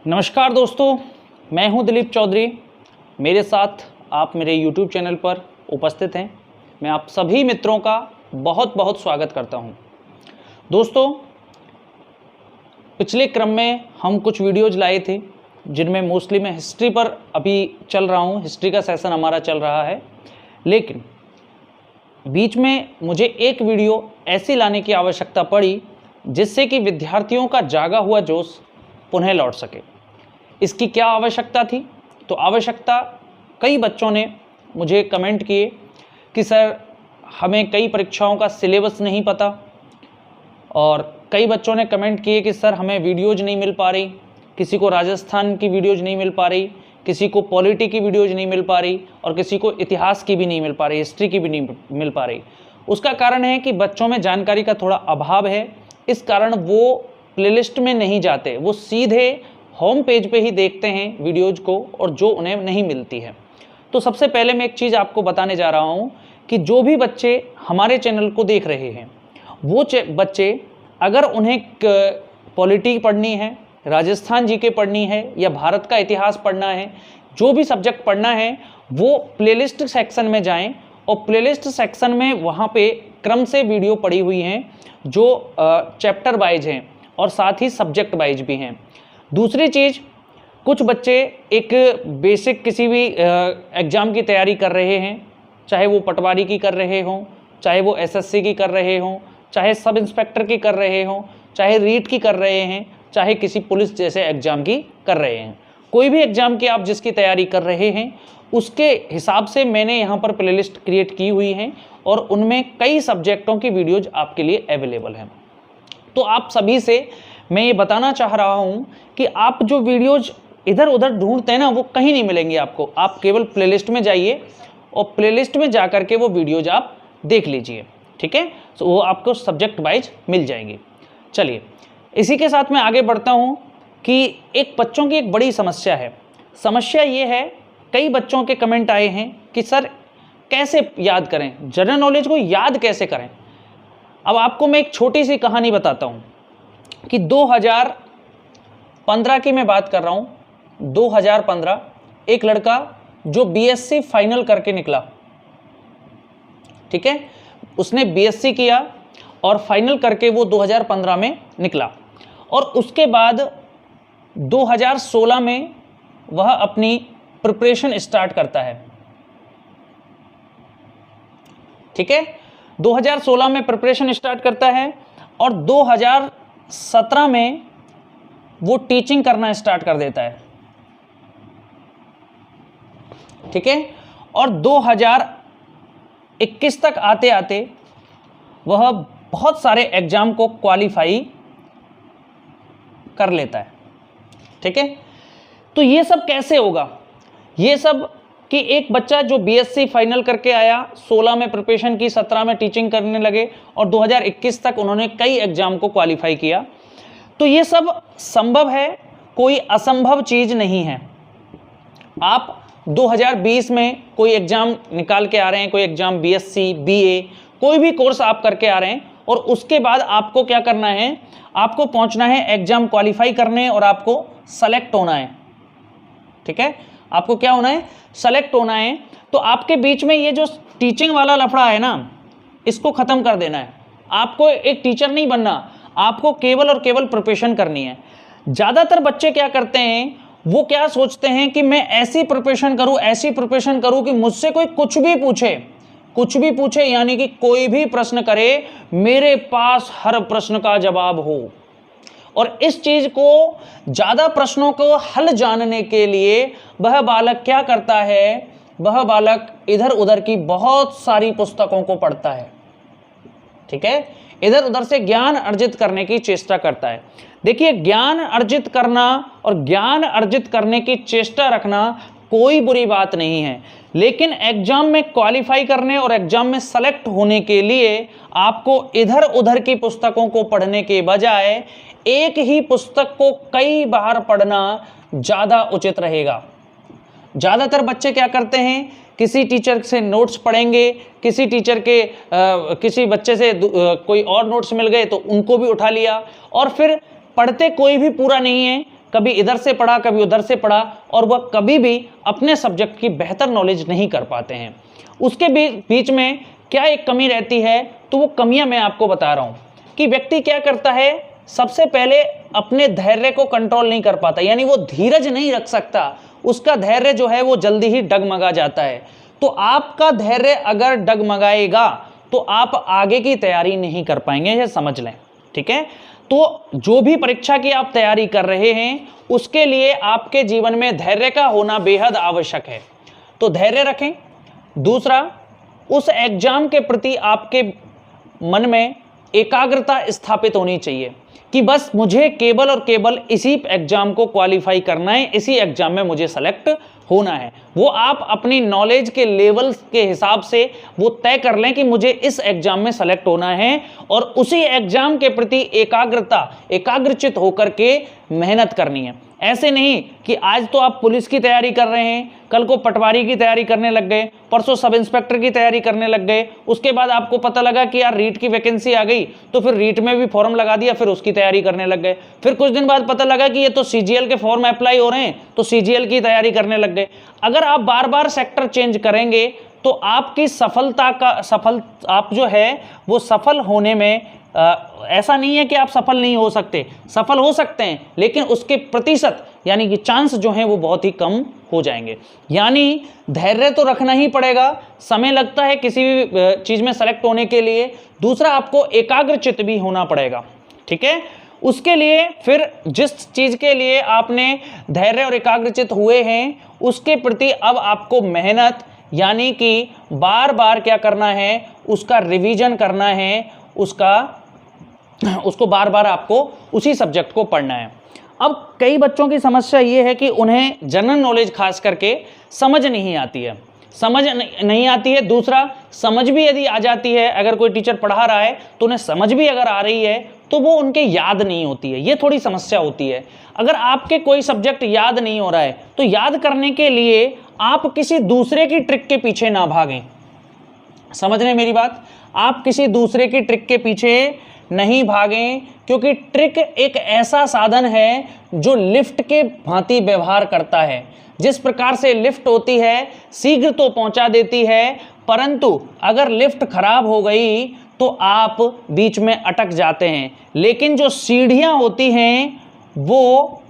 नमस्कार दोस्तों, मैं हूं दिलीप चौधरी। मेरे साथ आप मेरे YouTube चैनल पर उपस्थित हैं। मैं आप सभी मित्रों का बहुत बहुत स्वागत करता हूं। दोस्तों, पिछले क्रम में हम कुछ वीडियोज़ लाए थे जिनमें मोस्टली मैं हिस्ट्री पर अभी चल रहा हूं। हिस्ट्री का सेशन हमारा चल रहा है, लेकिन बीच में मुझे एक वीडियो ऐसी लाने की आवश्यकता पड़ी जिससे कि विद्यार्थियों का जागा हुआ जोश पुनः लौट सके। इसकी क्या आवश्यकता थी? तो आवश्यकता, कई बच्चों ने मुझे कमेंट किए कि सर हमें कई परीक्षाओं का सिलेबस नहीं पता, और कई बच्चों ने कमेंट किए कि सर हमें वीडियोज नहीं मिल पा रही, किसी को राजस्थान की वीडियोज नहीं मिल पा रही, किसी को पॉलिटी की वीडियोज नहीं मिल पा रही, और किसी को इतिहास की भी नहीं मिल पा रही, हिस्ट्री की भी नहीं मिल पा रही। उसका कारण है कि बच्चों में जानकारी का थोड़ा अभाव है। इस कारण वो प्लेलिस्ट में नहीं जाते, वो सीधे होम पेज पे ही देखते हैं वीडियोज को, और जो उन्हें नहीं मिलती है। तो सबसे पहले मैं एक चीज़ आपको बताने जा रहा हूँ कि जो भी बच्चे हमारे चैनल को देख रहे हैं, वो बच्चे अगर उन्हें पॉलिटी पढ़नी है, राजस्थान जीके पढ़नी है, या भारत का इतिहास पढ़ना है, जो भी सब्जेक्ट पढ़ना है, वो प्लेलिस्ट सेक्शन में जाएं, और प्लेलिस्ट सेक्शन में वहाँ पे क्रम से वीडियो पड़ी हुई हैं जो चैप्टर वाइज हैं और साथ ही सब्जेक्ट वाइज भी हैं। दूसरी चीज़, कुछ बच्चे एक बेसिक किसी भी एग्ज़ाम की तैयारी कर रहे हैं, चाहे वो पटवारी की कर रहे हों, चाहे वो एसएससी की कर रहे हों, चाहे सब इंस्पेक्टर की कर रहे हों, चाहे रीट की कर रहे हैं, चाहे किसी पुलिस जैसे एग्ज़ाम की कर रहे हैं। कोई भी एग्ज़ाम की आप जिसकी तैयारी कर रहे हैं, उसके हिसाब से मैंने यहाँ पर प्लेलिस्ट क्रिएट की हुई हैं, और उनमें कई सब्जेक्टों की वीडियोज आपके लिए अवेलेबल हैं। तो आप सभी से मैं ये बताना चाह रहा हूँ कि आप जो वीडियोज इधर उधर ढूंढते हैं ना, वो कहीं नहीं मिलेंगे आपको। आप केवल प्लेलिस्ट में जाइए और प्लेलिस्ट में जा कर के वो वीडियोज आप देख लीजिए, ठीक है? तो वो आपको सब्जेक्ट वाइज मिल जाएंगे। चलिए, इसी के साथ मैं आगे बढ़ता हूँ कि एक बच्चों की एक बड़ी समस्या है। समस्या ये है, कई बच्चों के कमेंट आए हैं कि सर कैसे याद करें, जनरल नॉलेज को याद कैसे करें। अब आपको मैं एक छोटी सी कहानी बताता हूँ कि 2015 की मैं बात कर रहा हूँ। 2015 एक लड़का जो बीएससी फाइनल करके निकला, ठीक है, उसने बीएससी किया और फाइनल करके वो 2015 में निकला, और उसके बाद 2016 में वह अपनी प्रिपरेशन स्टार्ट करता है, ठीक है। 2016 में प्रिपरेशन स्टार्ट करता है और 2017 में वो टीचिंग करना स्टार्ट कर देता है, ठीक है। और 2021 तक आते आते वह बहुत सारे एग्जाम को क्वालिफाई कर लेता है, ठीक है। तो ये सब कैसे होगा? ये सब कि एक बच्चा जो बीएससी फाइनल करके आया, 16 में प्रिपरेशन की, 17 में टीचिंग करने लगे, और 2021 तक उन्होंने कई एग्जाम को क्वालिफाई किया। तो ये सब संभव है, कोई असंभव चीज़ नहीं है। आप 2020 में कोई एग्जाम निकाल के आ रहे हैं, कोई एग्जाम बीएससी, बीए, कोई भी कोर्स आप करके आ रहे हैं, और उसके बाद आपको क्या करना है? आपको पहुंचना है एग्जाम क्वालिफाई करने, और आपको सेलेक्ट होना है, ठीक है। आपको क्या होना है? सेलेक्ट होना है। तो आपके बीच में ये जो टीचिंग वाला लफड़ा है ना, इसको खत्म कर देना है। आपको एक टीचर नहीं बनना, आपको केवल और केवल प्रिपरेशन करनी है। ज़्यादातर बच्चे क्या करते हैं, वो क्या सोचते हैं कि मैं ऐसी प्रिपरेशन करूं, ऐसी प्रिपरेशन करूं कि मुझसे कोई कुछ भी पूछे, यानी कि कोई भी प्रश्न करे, मेरे पास हर प्रश्न का जवाब हो। और इस चीज को, ज्यादा प्रश्नों को हल जानने के लिए वह बालक क्या करता है? वह बालक इधर उधर की बहुत सारी पुस्तकों को पढ़ता है, ठीक है। इधर उधर से ज्ञान अर्जित करने की चेष्टा करता है। देखिए, ज्ञान अर्जित करना और ज्ञान अर्जित करने की चेष्टा रखना कोई बुरी बात नहीं है, लेकिन एग्जाम में क्वालिफाई करने और एग्जाम में सेलेक्ट होने के लिए आपको इधर उधर की पुस्तकों को पढ़ने के बजाय एक ही पुस्तक को कई बार पढ़ना ज़्यादा उचित रहेगा। ज़्यादातर बच्चे क्या करते हैं, किसी टीचर से नोट्स पढ़ेंगे, किसी टीचर के किसी बच्चे से कोई और नोट्स मिल गए तो उनको भी उठा लिया, और फिर पढ़ते कोई भी पूरा नहीं है, कभी इधर से पढ़ा कभी उधर से पढ़ा, और वह कभी भी अपने सब्जेक्ट की बेहतर नॉलेज नहीं कर पाते हैं। उसके बीच में क्या एक कमी रहती है, तो वो कमियां मैं आपको बता रहा हूं कि व्यक्ति क्या करता है, सबसे पहले अपने धैर्य को कंट्रोल नहीं कर पाता, यानी वो धीरज नहीं रख सकता, उसका धैर्य जो है वो जल्दी ही डगमगा जाता है। तो आपका धैर्य अगर डगमगाएगा तो आप आगे की तैयारी नहीं कर पाएंगे, ये समझ लें, ठीक है। तो जो भी परीक्षा की आप तैयारी कर रहे हैं उसके लिए आपके जीवन में धैर्य का होना बेहद आवश्यक है, तो धैर्य रखें। दूसरा, उस एग्जाम के प्रति आपके मन में एकाग्रता स्थापित होनी चाहिए कि बस मुझे केवल और केवल इसी एग्जाम को क्वालिफाई करना है, इसी एग्जाम में मुझे सेलेक्ट होना है। वो आप अपनी नॉलेज के लेवल के हिसाब से वो तय कर लें कि मुझे इस एग्जाम में सेलेक्ट होना है, और उसी एग्जाम के प्रति एकाग्रचित होकर के मेहनत करनी है। ऐसे नहीं कि आज तो आप पुलिस की तैयारी कर रहे हैं, कल को पटवारी की तैयारी करने लग गए, परसों सब इंस्पेक्टर की तैयारी करने लग गए, उसके बाद आपको पता लगा कि यार रीट की वैकेंसी आ गई तो फिर रीट में भी फॉर्म लगा दिया, फिर उसकी तैयारी करने लग गए। फिर कुछ दिन बाद पता लगा कि ये तो सीजीएल के फॉर्म अप्लाई हो रहे हैं, तो सीजीएल की तैयारी करने लग गए। अगर आप बार बार सेक्टर चेंज करेंगे तो आपकी आप जो है वो सफल होने में ऐसा नहीं है कि आप सफल नहीं हो सकते, सफल हो सकते हैं, लेकिन उसके प्रतिशत यानी कि चांस जो हैं वो बहुत ही कम हो जाएंगे। यानी धैर्य तो रखना ही पड़ेगा, समय लगता है किसी भी चीज़ में सेलेक्ट होने के लिए। दूसरा, आपको एकाग्रचित्त भी होना पड़ेगा, ठीक है। उसके लिए फिर जिस चीज़ के लिए आपने धैर्य और एकाग्रचित्त हुए हैं उसके प्रति अब आपको मेहनत, यानी कि बार बार क्या करना है, उसका रिवीजन करना है, उसको बार बार आपको उसी सब्जेक्ट को पढ़ना है। अब कई बच्चों की समस्या ये है कि उन्हें जनरल नॉलेज खास करके समझ नहीं आती है, दूसरा, समझ भी यदि आ जाती है, अगर कोई टीचर पढ़ा रहा है तो उन्हें समझ भी अगर आ रही है तो वो उनके याद नहीं होती है, ये थोड़ी समस्या होती है। अगर आपके कोई सब्जेक्ट याद नहीं हो रहा है तो याद करने के लिए आप किसी दूसरे की ट्रिक के पीछे ना भागें, समझ रहे मेरी बात। आप किसी दूसरे की ट्रिक के पीछे नहीं भागें, क्योंकि ट्रिक एक ऐसा साधन है जो लिफ्ट के भांति व्यवहार करता है। जिस प्रकार से लिफ्ट होती है शीघ्र तो पहुंचा देती है, परंतु अगर लिफ्ट खराब हो गई तो आप बीच में अटक जाते हैं। लेकिन जो सीढ़ियां होती हैं वो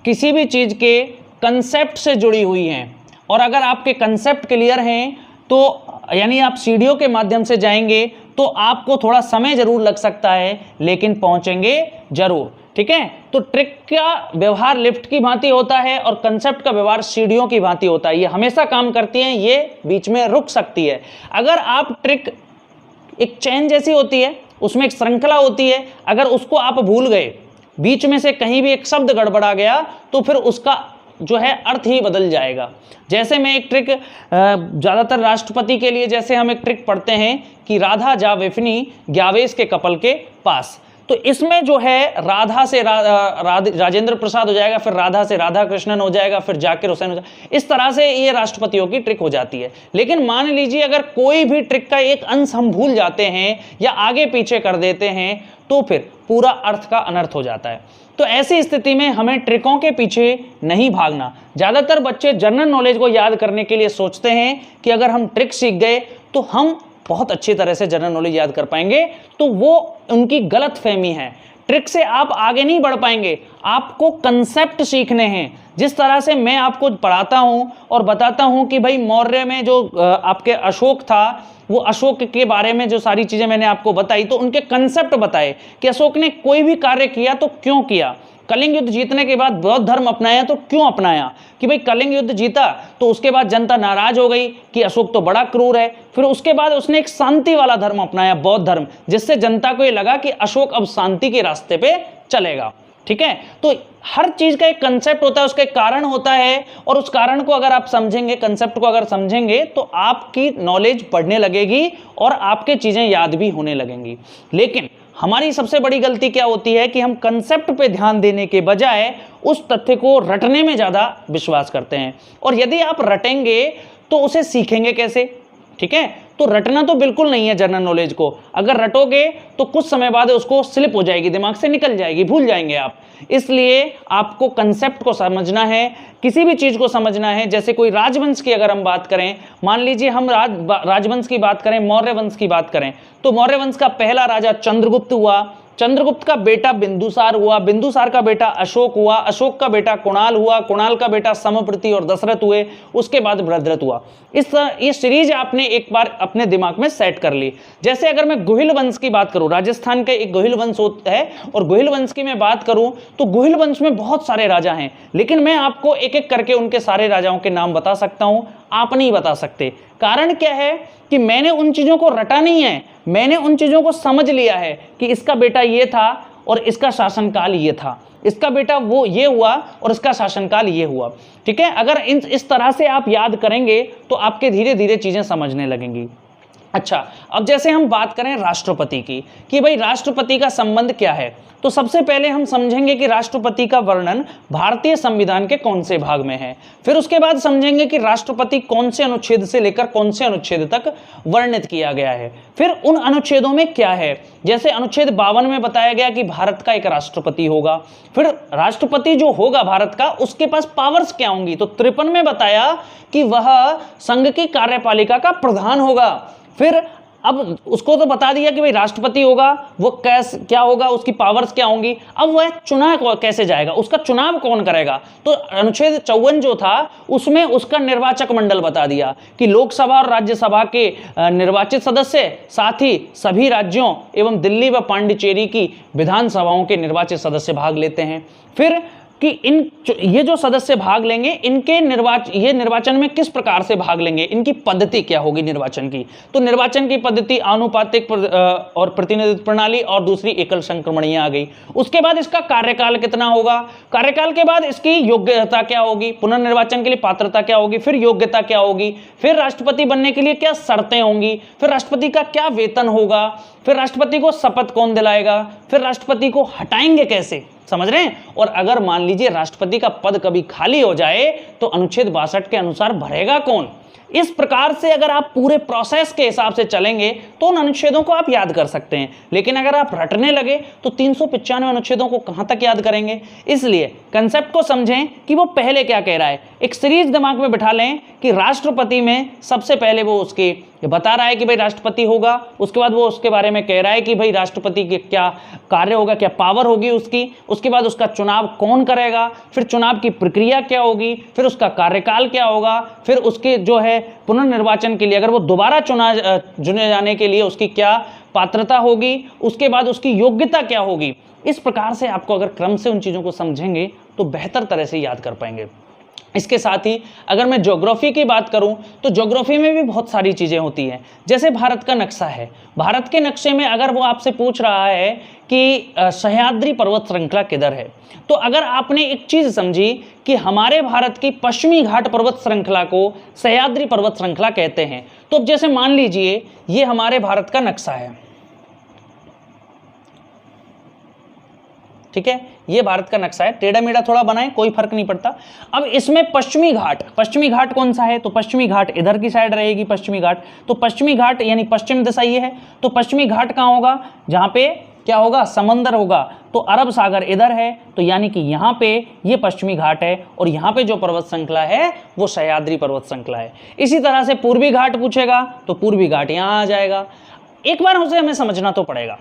किसी भी चीज के कंसेप्ट से जुड़ी हुई हैं, और अगर आपके कंसेप्ट क्लियर हैं तो यानी आप सीढ़ियों के माध्यम से जाएंगे तो आपको थोड़ा समय जरूर लग सकता है, लेकिन पहुंचेंगे जरूर, ठीक है। तो ट्रिक का व्यवहार लिफ्ट की भांति होता है और कंसेप्ट का व्यवहार सीढ़ियों की भांति होता है। ये हमेशा काम करती हैं, ये बीच में रुक सकती है। अगर आप ट्रिक एक चेन जैसी होती है, उसमें एक श्रृंखला होती है, अगर उसको आप भूल गए, बीच में से कहीं भी एक शब्द गड़बड़ा गया तो फिर उसका जो है अर्थ ही बदल जाएगा। जैसे मैं एक ट्रिक ज़्यादातर राष्ट्रपति के लिए, जैसे हम एक ट्रिक पढ़ते हैं कि राधा जा विफनी ग्यावेश के कपल के पास, तो इसमें जो है राधा से राजेंद्र प्रसाद हो जाएगा, फिर राधा से राधा कृष्णन हो जाएगा, फिर जाकिर हुसैन हो जाएगा। इस तरह से ये राष्ट्रपतियों की ट्रिक हो जाती है। लेकिन मान लीजिए अगर कोई भी ट्रिक का एक अंश हम भूल जाते हैं या आगे पीछे कर देते हैं तो फिर पूरा अर्थ का अनर्थ हो जाता है। तो ऐसी स्थिति में हमें ट्रिकों के पीछे नहीं भागना। ज़्यादातर बच्चे जनरल नॉलेज को याद करने के लिए सोचते हैं कि अगर हम ट्रिक सीख गए तो हम बहुत अच्छी तरह से जनरल नॉलेज याद कर पाएंगे, तो वो उनकी गलत फहमी है। ट्रिक से आप आगे नहीं बढ़ पाएंगे, आपको कंसेप्ट सीखने हैं। जिस तरह से मैं आपको पढ़ाता हूं और बताता हूं कि भाई मौर्य में जो आपके अशोक था, वो अशोक के बारे में जो सारी चीज़ें मैंने आपको बताई, तो उनके कंसेप्ट बताए कि अशोक ने कोई भी कार्य किया तो क्यों किया, कलिंग युद्ध जीतने के बाद बौद्ध धर्म अपनाया तो क्यों अपनाया, कि भाई कलिंग युद्ध जीता तो उसके बाद जनता नाराज हो गई कि अशोक तो बड़ा क्रूर है, फिर उसके बाद उसने एक शांति वाला धर्म अपनाया, बौद्ध धर्म, जिससे जनता को ये लगा कि अशोक अब शांति के रास्ते पे चलेगा। ठीक है, तो हर चीज का एक कंसेप्ट होता है, उसका एक कारण होता है, और उस कारण को अगर आप समझेंगे, कंसेप्ट को अगर समझेंगे, तो आपकी नॉलेज बढ़ने लगेगी और आपके चीजें याद भी होने लगेंगी। लेकिन हमारी सबसे बड़ी गलती क्या होती है कि हम कंसेप्ट पे ध्यान देने के बजाय उस तथ्य को रटने में ज्यादा विश्वास करते हैं, और यदि आप रटेंगे तो उसे सीखेंगे कैसे? ठीक है, तो रटना तो बिल्कुल नहीं है जनरल नॉलेज को। अगर रटोगे तो कुछ समय बाद उसको स्लिप हो जाएगी, दिमाग से निकल जाएगी, भूल जाएंगे आप। इसलिए आपको कंसेप्ट को समझना है, किसी भी चीज को समझना है। जैसे कोई राजवंश की अगर हम बात करें, मान लीजिए हम राजवंश की बात करें, मौर्य वंश की बात करें, तो मौर्य वंश का पहला राजा चंद्रगुप्त हुआ, चंद्रगुप्त का बेटा बिंदुसार हुआ, बिंदुसार का बेटा अशोक हुआ, अशोक का बेटा कुणाल हुआ, कुणाल का बेटा समप्रति और दशरथ हुए, उसके बाद बृहद्रथ हुआ। ये सीरीज आपने एक बार अपने दिमाग में सेट कर ली। जैसे अगर मैं गुहिल वंश की बात करूं, राजस्थान का एक गुहिल वंश होता है, और गुहिल वंश की मैं बात करूं तो गुहिल वंश में बहुत सारे राजा हैं, लेकिन मैं आपको एक एक करके उनके सारे राजाओं के नाम बता सकता हूं, आप नहीं बता सकते। कारण क्या है कि मैंने उन चीजों को रटा नहीं है, मैंने उन चीजों को समझ लिया है कि इसका बेटा ये था और इसका शासनकाल ये था, इसका बेटा वो ये हुआ और इसका शासनकाल ये हुआ। ठीक है, अगर इस तरह से आप याद करेंगे तो आपके धीरे धीरे चीजें समझने लगेंगी। अच्छा, अब जैसे हम बात करें राष्ट्रपति की, कि भाई राष्ट्रपति का संबंध क्या है, तो सबसे पहले हम समझेंगे कि राष्ट्रपति का वर्णन भारतीय संविधान के कौन से भाग में है। फिर उसके बाद समझेंगे कि राष्ट्रपति कौन से अनुच्छेद से लेकर कौन से अनुच्छेद तक वर्णित किया गया है। फिर उन अनुच्छेदों में क्या है, जैसे अनुच्छेद 52 में बताया गया कि भारत का एक राष्ट्रपति होगा। फिर राष्ट्रपति जो होगा भारत का, उसके पास पावर्स क्या होंगी, तो 53 में बताया कि वह संघ की कार्यपालिका का प्रधान होगा। फिर अब उसको तो बता दिया कि भाई राष्ट्रपति होगा, वो क्या होगा, उसकी पावर्स क्या होंगी। अब वह चुनाव कैसे जाएगा, उसका चुनाव कौन करेगा, तो अनुच्छेद 54 जो था उसमें उसका निर्वाचक मंडल बता दिया कि लोकसभा और राज्यसभा के निर्वाचित सदस्य, साथ ही सभी राज्यों एवं दिल्ली व पांडिचेरी की विधानसभाओं के निर्वाचित सदस्य भाग लेते हैं। फिर कि ये जो सदस्य भाग लेंगे, इनके निर्वाचन में किस प्रकार से भाग लेंगे, इनकी पद्धति क्या होगी निर्वाचन की, तो निर्वाचन की पद्धति आनुपातिक और प्रतिनिधित्व प्रणाली, और दूसरी एकल संक्रमणीय आ गई। उसके बाद इसका कार्यकाल कितना होगा, कार्यकाल के बाद इसकी योग्यता क्या होगी, पुनर्निर्वाचन के लिए पात्रता क्या होगी, फिर योग्यता क्या होगी, फिर राष्ट्रपति बनने के लिए क्या शर्तें होंगी, फिर राष्ट्रपति का क्या वेतन होगा, फिर राष्ट्रपति को शपथ कौन दिलाएगा, फिर राष्ट्रपति को हटाएंगे कैसे, समझ रहे हैं। और अगर मान लीजिए राष्ट्रपति का पद कभी खाली हो जाए तो अनुच्छेद 62 के अनुसार भरेगा कौन। इस प्रकार से अगर आप पूरे प्रोसेस के हिसाब से चलेंगे तो उन अनुच्छेदों को आप याद कर सकते हैं, लेकिन अगर आप रटने लगे तो 395 अनुच्छेदों को कहां तक याद करेंगे। इसलिए कंसेप्ट को समझें कि वो पहले क्या कह रहा है, एक सीरीज दिमाग में बिठा लें कि राष्ट्रपति में सबसे पहले वो उसके बता रहा है कि भाई राष्ट्रपति होगा, उसके बाद वो उसके बारे में कह रहा है कि भाई राष्ट्रपति के क्या कार्य होगा, क्या पावर होगी उसकी, उसके बाद उसका चुनाव कौन करेगा, फिर चुनाव की प्रक्रिया क्या होगी, फिर उसका कार्यकाल क्या होगा, फिर उसके जो है पुनर्निर्वाचन के लिए अगर वो दोबारा चुने जाने के लिए उसकी क्या पात्रता होगी, उसके बाद उसकी योग्यता क्या होगी। इस प्रकार से आपको अगर क्रम से उन चीज़ों को समझेंगे तो बेहतर तरह से याद कर पाएंगे। इसके साथ ही अगर मैं ज्योग्राफी की बात करूं तो ज्योग्राफी में भी बहुत सारी चीज़ें होती हैं। जैसे भारत का नक्शा है, भारत के नक्शे में अगर वो आपसे पूछ रहा है कि सह्याद्री पर्वत श्रृंखला किधर है, तो अगर आपने एक चीज़ समझी कि हमारे भारत की पश्चिमी घाट पर्वत श्रृंखला को सह्याद्री पर्वत श्रृंखला कहते हैं, तो अब जैसे मान लीजिए ये हमारे भारत का नक्शा है, ठीक है, ये भारत का नक्शा है, टेढ़ा मेढ़ा थोड़ा बनाए कोई फर्क नहीं पड़ता। अब इसमें पश्चिमी घाट कौन सा है, तो पश्चिमी घाट इधर की साइड रहेगी, पश्चिमी घाट, तो पश्चिमी घाट यानी पश्चिम दिशा ये है, तो पश्चिमी घाट कहाँ होगा, जहाँ पे क्या होगा, समंदर होगा, तो अरब सागर इधर है, तो यानी कि यहाँ पे ये पश्चिमी घाट है, और यहाँ पे जो पर्वत श्रृंखला है वो सह्याद्री पर्वत श्रृंखला है। इसी तरह से पूर्वी घाट पूछेगा तो पूर्वी घाट यहाँ आ जाएगा। एक बार उसे हमें समझना तो पड़ेगा,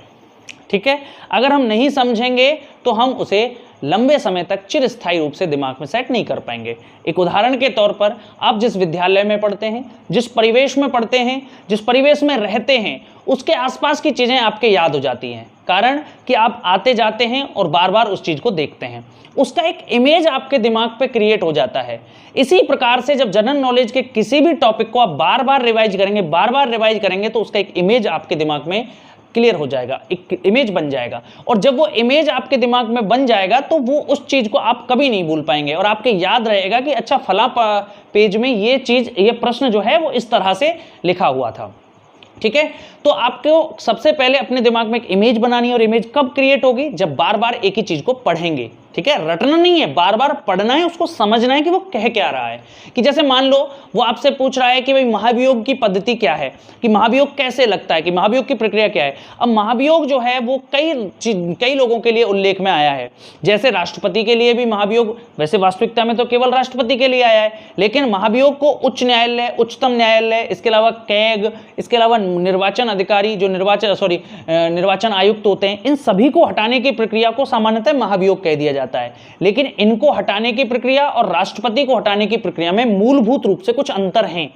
ठीक है, अगर हम नहीं समझेंगे तो हम उसे लंबे समय तक चिरस्थायी रूप से दिमाग में सेट नहीं कर पाएंगे। एक उदाहरण के तौर पर आप जिस विद्यालय में पढ़ते हैं, जिस परिवेश में पढ़ते हैं, जिस परिवेश में रहते हैं, उसके आसपास की चीज़ें आपके याद हो जाती हैं, कारण कि आप आते जाते हैं और बार बार उस चीज़ को देखते हैं, उसका एक इमेज आपके दिमाग पे क्रिएट हो जाता है। इसी प्रकार से जब जनरल नॉलेज के किसी भी टॉपिक को आप बार बार रिवाइज करेंगे तो उसका एक इमेज आपके दिमाग में क्लियर हो जाएगा, एक इमेज बन जाएगा, और जब वो इमेज आपके दिमाग में बन जाएगा तो वो उस चीज़ को आप कभी नहीं भूल पाएंगे, और आपके याद रहेगा कि अच्छा फला पेज में ये चीज़, ये प्रश्न जो है वो इस तरह से लिखा हुआ था। ठीक है, तो आपको सबसे पहले अपने दिमाग में एक इमेज बनानी है, और इमेज कब क्रिएट होगी, जब बार बार एक ही चीज़ को पढ़ेंगे, ठीक है, रटना नहीं है, बार बार पढ़ना है, उसको समझना है कि वो कह क्या रहा है। कि जैसे मान लो वो आपसे पूछ रहा है कि भाई महाभियोग की पद्धति क्या है, कि महाभियोग कैसे लगता है, कि महाभियोग की प्रक्रिया क्या है। अब महाभियोग जो है वो कई लोगों के लिए उल्लेख में आया है। जैसे राष्ट्रपति के लिए भी महाभियोग, वैसे वास्तविकता में तो केवल राष्ट्रपति के लिए आया है, लेकिन महाभियोग को उच्च न्यायालय, उच्चतम न्यायालय, इसके अलावा कैग, इसके अलावा निर्वाचन अधिकारी जो निर्वाचन आयुक्त होते हैं, इन सभी को हटाने की प्रक्रिया को सामान्यतः महाभियोग कह दिया जाता है। लेकिन इनको हटाने की प्रक्रिया और राष्ट्रपति को हटाने की प्रक्रिया में मूलभूत रूप से कुछ अंतर हैं।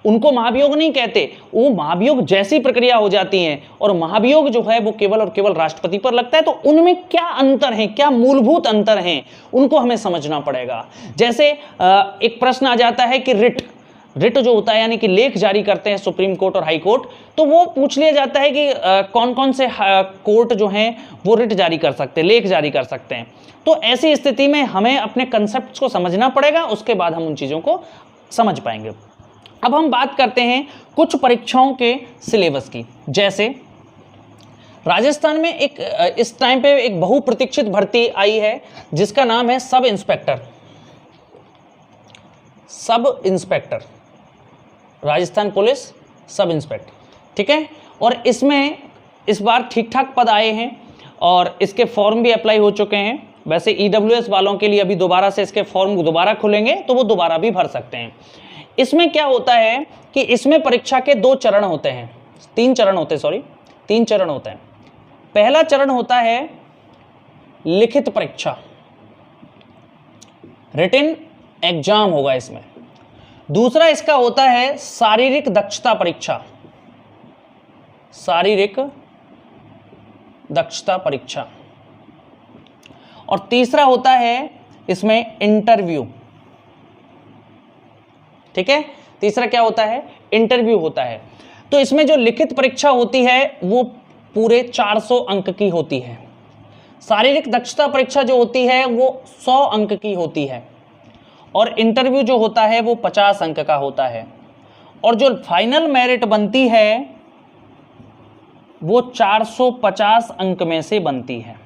उनको महाभियोग नहीं कहते, वो महाभियोग जैसी प्रक्रिया हो जाती है, और महाभियोग जो है वो केवल और केवल राष्ट्रपति पर लगता है। तो उनमें क्या अंतर है, क्या मूलभूत अंतर हैं, उनको हमें समझना पड़ेगा। जैसे एक प्रश्न आ जाता है कि रिट जो होता है, यानी कि लेख जारी करते हैं सुप्रीम कोर्ट और हाई कोर्ट, तो वो पूछ लिया जाता है कि कौन कौन से कोर्ट जो हैं वो रिट जारी कर सकते हैं, लेख जारी कर सकते हैं। तो ऐसी स्थिति में हमें अपने कंसेप्ट को समझना पड़ेगा, उसके बाद हम उन चीज़ों को समझ पाएंगे। अब हम बात करते हैं कुछ परीक्षाओं के सिलेबस की। जैसे राजस्थान में इस टाइम पे एक बहुप्रतीक्षित भर्ती आई है जिसका नाम है sub inspector, Rajasthan police sub inspector, ठीक है। और इसमें इस बार ठीक ठाक पद आए हैं और इसके फॉर्म भी अप्लाई हो चुके हैं। वैसे EWS वालों के लिए अभी दोबारा से इसके फॉर्म दोबारा खुलेंगे, तो वो दोबारा भी भर सकते हैं। इसमें क्या होता है कि इसमें परीक्षा के तीन चरण होते हैं। पहला चरण होता है लिखित परीक्षा, रिटन एग्जाम होगा इसमें। दूसरा इसका होता है शारीरिक दक्षता परीक्षा, और तीसरा होता है इसमें इंटरव्यू, ठीक है। तीसरा क्या होता है, इंटरव्यू होता है। तो इसमें जो लिखित परीक्षा होती है वो पूरे 400 अंक की होती है। शारीरिक दक्षता परीक्षा जो होती है वो 100 अंक की होती है, और इंटरव्यू जो होता है वो 50 अंक का होता है। और जो फाइनल मेरिट बनती है वो 450 अंक में से बनती है।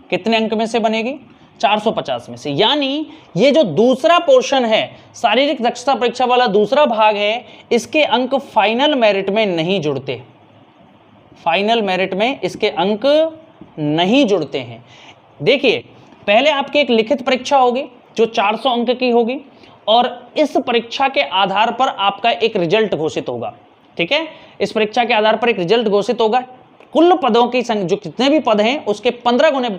कितने अंक में से बनेगी, 450 में से। यानी ये जो दूसरा पोर्शन है, शारीरिक दक्षता परीक्षा वाला दूसरा भाग है, इसके अंक फाइनल मेरिट में नहीं जुड़ते, फाइनल मेरिट में इसके अंक नहीं जुड़ते हैं। देखिए, पहले आपकी एक लिखित परीक्षा होगी जो 400 अंक की होगी, और इस परीक्षा के आधार पर आपका एक रिजल्ट घोषित होगा, ठीक है। इस परीक्षा के आधार पर एक रिजल्ट घोषित होगा। कुल पदों की जो कितने भी पद हैं उसके 15 गुने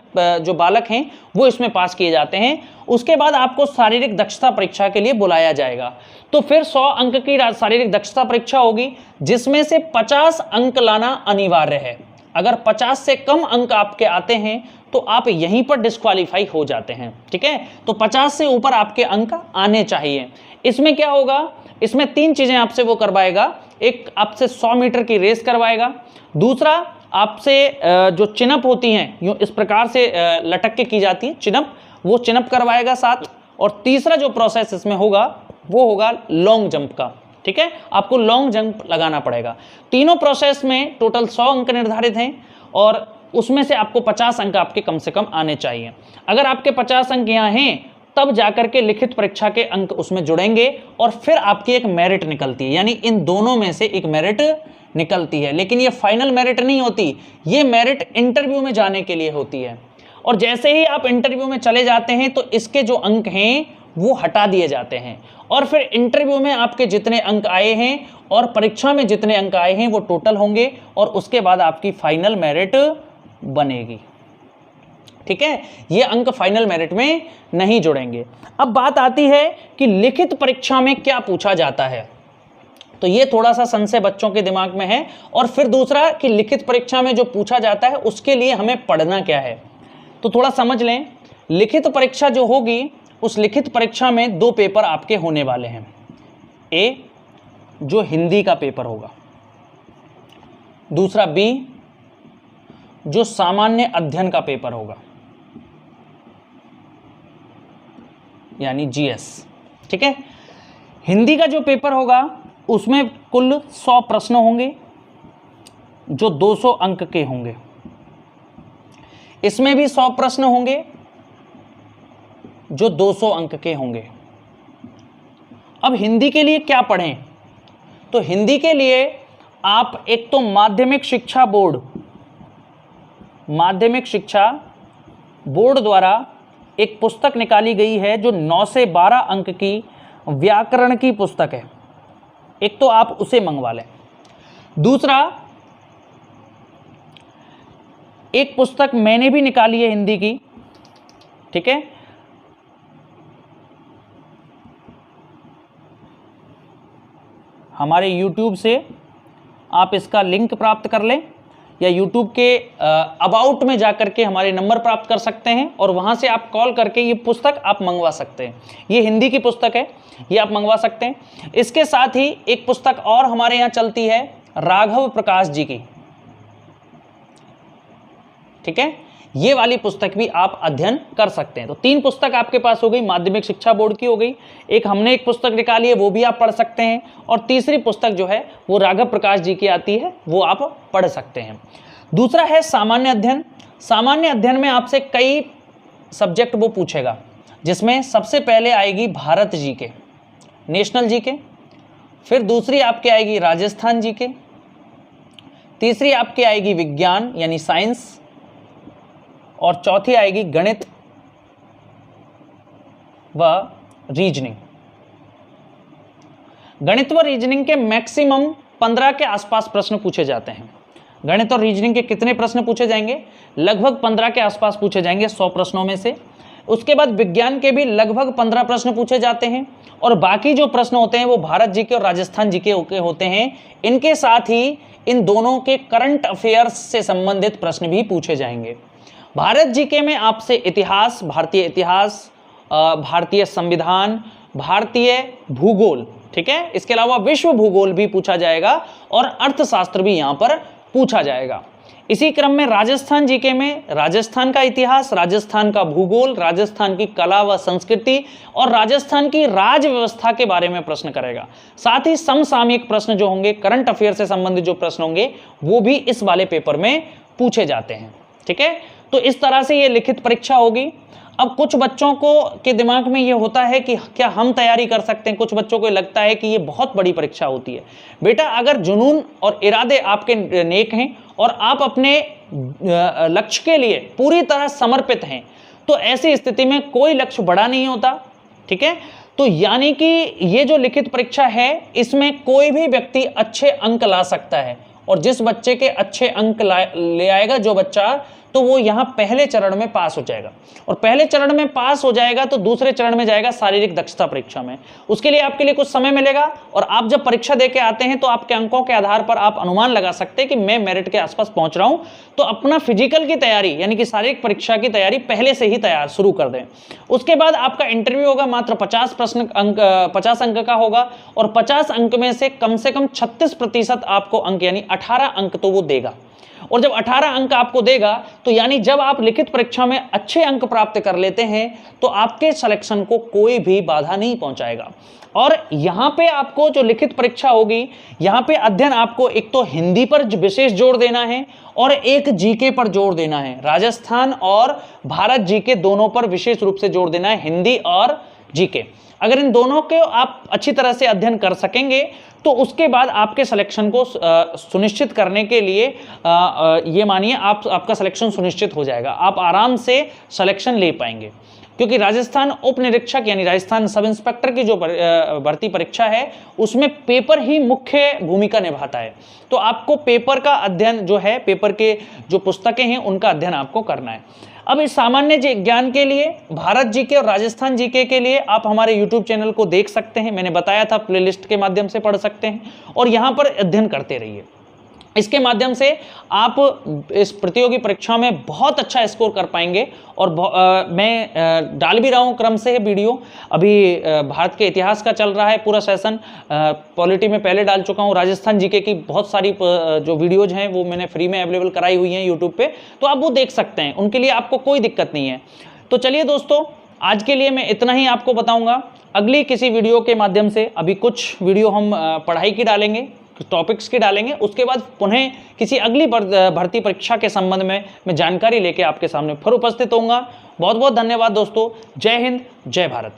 जो बालक हैं वो इसमें पास किए जाते हैं। उसके बाद आपको शारीरिक दक्षता परीक्षा के लिए बुलाया जाएगा। तो फिर 100 अंक की शारीरिक दक्षता परीक्षा होगी, जिसमें से 50 अंक लाना अनिवार्य है। अगर 50 से कम अंक आपके आते हैं तो आप यहीं पर डिस्क्वालीफाई हो जाते हैं, ठीक है। तो 50 से ऊपर आपके अंक आने चाहिए। इसमें क्या होगा, इसमें 3 चीजें आपसे वो करवाएगा। एक, आपसे 100 मीटर की रेस करवाएगा। दूसरा, आपसे जो चिनअप होती हैं, यूँ इस प्रकार से लटक के की जाती है चिनअप, वो चिनअप करवाएगा साथ। और तीसरा जो प्रोसेस इसमें होगा वो होगा लॉन्ग जंप का, ठीक है। आपको लॉन्ग जंप लगाना पड़ेगा। तीनों प्रोसेस में टोटल 100 अंक निर्धारित हैं, और उसमें से आपको 50 अंक आपके कम से कम आने चाहिए। अगर आपके 50 अंक यहाँ हैं तब जाकर के लिखित परीक्षा के अंक उसमें जुड़ेंगे, और फिर आपकी एक मेरिट निकलती है। यानी इन दोनों में से एक मेरिट निकलती है। लेकिन ये फाइनल मेरिट नहीं होती, ये मेरिट इंटरव्यू में जाने के लिए होती है। और जैसे ही आप इंटरव्यू में चले जाते हैं तो इसके जो अंक हैं वो हटा दिए जाते हैं, और फिर इंटरव्यू में आपके जितने अंक आए हैं और परीक्षा में जितने अंक आए हैं वो टोटल होंगे, और उसके बाद आपकी फाइनल मेरिट बनेगी, ठीक है। ये अंक फाइनल मेरिट में नहीं जुड़ेंगे। अब बात आती है कि लिखित परीक्षा में क्या पूछा जाता है। तो ये थोड़ा सा संशय बच्चों के दिमाग में है। और फिर दूसरा कि लिखित परीक्षा में जो पूछा जाता है उसके लिए हमें पढ़ना क्या है, तो थोड़ा समझ लें। लिखित परीक्षा जो होगी, उस लिखित परीक्षा में 2 पेपर आपके होने वाले हैं। ए, जो हिंदी का पेपर होगा, दूसरा बी, जो सामान्य अध्ययन का पेपर होगा, यानी GS, ठीक है। हिंदी का जो पेपर होगा उसमें कुल 100 प्रश्न होंगे जो 200 अंक के होंगे। इसमें भी 100 प्रश्न होंगे जो 200 अंक के होंगे। अब हिंदी के लिए क्या पढ़ें? तो हिंदी के लिए आप एक तो माध्यमिक शिक्षा बोर्ड द्वारा एक पुस्तक निकाली गई है जो 9 से 12 अंक की व्याकरण की पुस्तक है, एक तो आप उसे मंगवा लें। दूसरा, एक पुस्तक मैंने भी निकाली है हिंदी की, ठीक है, हमारे YouTube से आप इसका लिंक प्राप्त कर लें या YouTube के अबाउट में जाकर के हमारे नंबर प्राप्त कर सकते हैं और वहाँ से आप कॉल करके ये पुस्तक आप मंगवा सकते हैं। ये हिंदी की पुस्तक है, ये आप मंगवा सकते हैं। इसके साथ ही एक पुस्तक और हमारे यहाँ चलती है राघव प्रकाश जी की, ठीक है, ये वाली पुस्तक भी आप अध्ययन कर सकते हैं। तो 3 पुस्तक आपके पास हो गई, माध्यमिक शिक्षा बोर्ड की हो गई, एक हमने एक पुस्तक निकाली है वो भी आप पढ़ सकते हैं, और तीसरी पुस्तक जो है वो राघव प्रकाश जी की आती है, वो आप पढ़ सकते हैं। दूसरा है सामान्य अध्ययन। सामान्य अध्ययन में आपसे कई सब्जेक्ट वो पूछेगा, जिसमें सबसे पहले आएगी भारत जी के, नेशनल जी के, फिर दूसरी आपके आएगी राजस्थान जी के, तीसरी आपके आएगी विज्ञान यानी साइंस, और चौथी आएगी गणित व रीजनिंग। गणित व रीजनिंग के मैक्सिमम 15 के आसपास प्रश्न पूछे जाते हैं। गणित और रीजनिंग के कितने प्रश्न पूछे जाएंगे? लगभग 15 के आसपास पूछे जाएंगे 100 प्रश्नों में से। उसके बाद विज्ञान के भी लगभग 15 प्रश्न पूछे जाते हैं, और बाकी जो प्रश्न होते हैं वो भारत जी के और राजस्थान जी के होते हैं। इनके साथ ही इन दोनों के करंट अफेयर्स से संबंधित प्रश्न भी पूछे जाएंगे। भारत जीके में आपसे इतिहास, भारतीय इतिहास, भारतीय संविधान, भारतीय भूगोल, ठीक है, इसके अलावा विश्व भूगोल भी पूछा जाएगा और अर्थशास्त्र भी यहां पर पूछा जाएगा। इसी क्रम में राजस्थान जीके में राजस्थान का इतिहास, राजस्थान का भूगोल, राजस्थान की कला व संस्कृति और राजस्थान की राज व्यवस्था के बारे में प्रश्न करेगा। साथ ही समसामयिक प्रश्न जो होंगे, करंट अफेयर से संबंधित जो प्रश्न होंगे वो भी इस वाले पेपर में पूछे जाते हैं, ठीक है। तो इस तरह से ये लिखित परीक्षा होगी। अब कुछ बच्चों को के दिमाग में ये होता है कि क्या हम तैयारी कर सकते हैं, कुछ बच्चों को लगता है कि ये बहुत बड़ी परीक्षा होती है। बेटा, अगर जुनून और इरादे आपके नेक हैं और आप अपने लक्ष्य के लिए पूरी तरह समर्पित हैं, तो ऐसी स्थिति में कोई लक्ष्य बड़ा नहीं होता, ठीक है। तो यानी कि ये जो लिखित परीक्षा है इसमें कोई भी व्यक्ति अच्छे अंक ला सकता है, और जिस बच्चे के अच्छे अंक ले आएगा जो बच्चा, तो वो यहाँ पहले चरण में पास हो जाएगा, और पहले चरण में पास हो जाएगा तो दूसरे चरण में जाएगा शारीरिक दक्षता परीक्षा में। उसके लिए आपके लिए कुछ समय मिलेगा, और आप जब परीक्षा देके आते हैं तो आपके अंकों के आधार पर आप अनुमान लगा सकते हैं कि मैं मेरिट के आसपास पहुंच रहा हूं। तो अपना फिजिकल की तैयारी यानी कि शारीरिक परीक्षा की तैयारी पहले से ही तैयार शुरू कर दें। उसके बाद आपका इंटरव्यू होगा, मात्र 50 अंक का होगा, और 50 अंक में से कम 36% आपको अंक यानी 18 अंक तो वो देगा। और जब 18 अंक आपको देगा तो यानी जब आप लिखित परीक्षा में अच्छे अंक प्राप्त कर लेते हैं तो आपके सिलेक्शन को कोई भी बाधा नहीं पहुंचाएगा। और यहां पे आपको जो लिखित परीक्षा होगी, यहां पे अध्ययन आपको एक तो हिंदी पर विशेष जोर देना है और एक जीके पर जोर देना है। राजस्थान और भारत जीके दोनों पर विशेष रूप से जोर देना है, हिंदी और जीके। अगर इन दोनों के आप अच्छी तरह से अध्ययन कर सकेंगे तो उसके बाद आपके सिलेक्शन को सुनिश्चित करने के लिए ये मानिए आपका सिलेक्शन सुनिश्चित हो जाएगा, आप आराम से सिलेक्शन ले पाएंगे। क्योंकि राजस्थान उप निरीक्षक यानी राजस्थान सब इंस्पेक्टर की जो भर्ती परीक्षा है उसमें पेपर ही मुख्य भूमिका निभाता है। तो आपको पेपर का अध्ययन जो है, पेपर के जो पुस्तकें हैं उनका अध्ययन आपको करना है। अब इस सामान्य ज्ञान के लिए भारत जीके और राजस्थान जीके के लिए आप हमारे YouTube चैनल को देख सकते हैं, मैंने बताया था प्लेलिस्ट के माध्यम से पढ़ सकते हैं और यहाँ पर अध्ययन करते रहिए। इसके माध्यम से आप इस प्रतियोगी परीक्षा में बहुत अच्छा स्कोर कर पाएंगे। और मैं डाल भी रहा हूँ क्रम से वीडियो, अभी भारत के इतिहास का चल रहा है पूरा सेशन, पॉलिटी में पहले डाल चुका हूँ, राजस्थान जीके की बहुत सारी जो वीडियोज हैं वो मैंने फ्री में अवेलेबल कराई हुई हैं यूट्यूब पे, तो आप वो देख सकते हैं, उनके लिए आपको कोई दिक्कत नहीं है। तो चलिए दोस्तों, आज के लिए मैं इतना ही आपको बताऊँगा। अगली किसी वीडियो के माध्यम से, अभी कुछ वीडियो हम पढ़ाई की डालेंगे टॉपिक्स की डालेंगे। उसके बाद पुनः किसी अगली भर्ती परीक्षा के संबंध में मैं जानकारी लेके आपके सामने फिर उपस्थित होऊंगा। बहुत बहुत धन्यवाद दोस्तों। जय हिंद, जय भारत।